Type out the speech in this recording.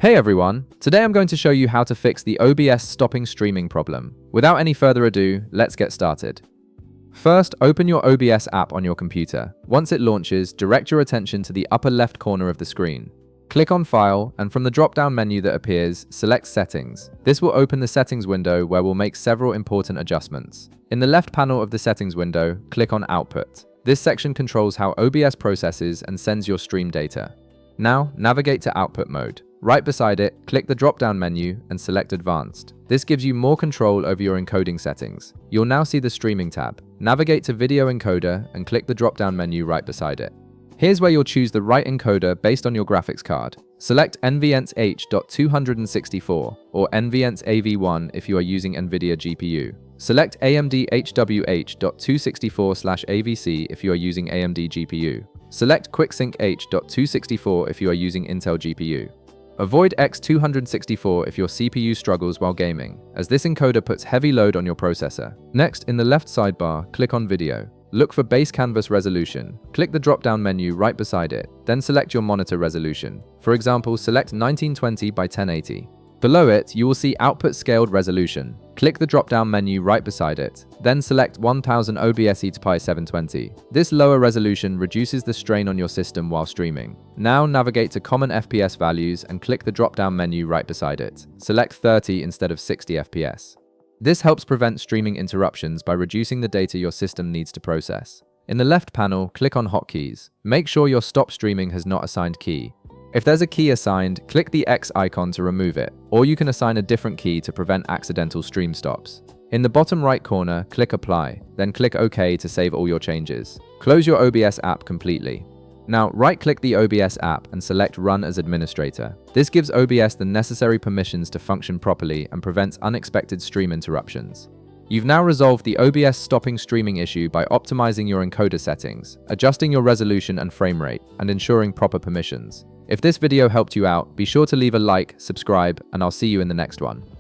Hey everyone, today I'm going to show you how to fix the OBS stopping streaming problem. Without any further ado, let's get started. First, open your OBS app on your computer. Once it launches, direct your attention to the upper left corner of the screen. Click on File, and from the drop-down menu that appears, select Settings. This will open the Settings window where we'll make several important adjustments. In the left panel of the Settings window, click on Output. This section controls how OBS processes and sends your stream data. Now, navigate to Output mode. Right beside it, click the drop-down menu and select Advanced. This gives you more control over your encoding settings. You'll now see the Streaming tab. Navigate to Video Encoder and click the drop-down menu right beside it. Here's where you'll choose the right encoder based on your graphics card. Select NVENCE H.264 or NVENCE AV1 if you are using NVIDIA GPU. Select AMD HWH.264/AVC if you are using AMD GPU. Select QuickSync H.264 if you are using Intel GPU. Avoid X264 if your CPU struggles while gaming, as this encoder puts heavy load on your processor. Next, in the left sidebar, click on Video. Look for Base Canvas Resolution. Click the drop-down menu right beside it, then select your monitor resolution. For example, select 1920 by 1080. Below it, you will see Output Scaled Resolution. Click the drop-down menu right beside it, then select 1000 OBS by 720. This lower resolution reduces the strain on your system while streaming. Now navigate to Common FPS values and click the drop-down menu right beside it. Select 30 instead of 60 FPS. This helps prevent streaming interruptions by reducing the data your system needs to process. In the left panel, click on Hotkeys. Make sure your Stop Streaming has not assigned key. If there's a key assigned, click the X icon to remove it, or you can assign a different key to prevent accidental stream stops. In the bottom right corner, click Apply, then click OK to save all your changes. Close your OBS app completely. Now, right-click the OBS app and select Run as Administrator. This gives OBS the necessary permissions to function properly and prevents unexpected stream interruptions. You've now resolved the OBS stopping streaming issue by optimizing your encoder settings, adjusting your resolution and frame rate, and ensuring proper permissions. If this video helped you out, be sure to leave a like, subscribe, and I'll see you in the next one.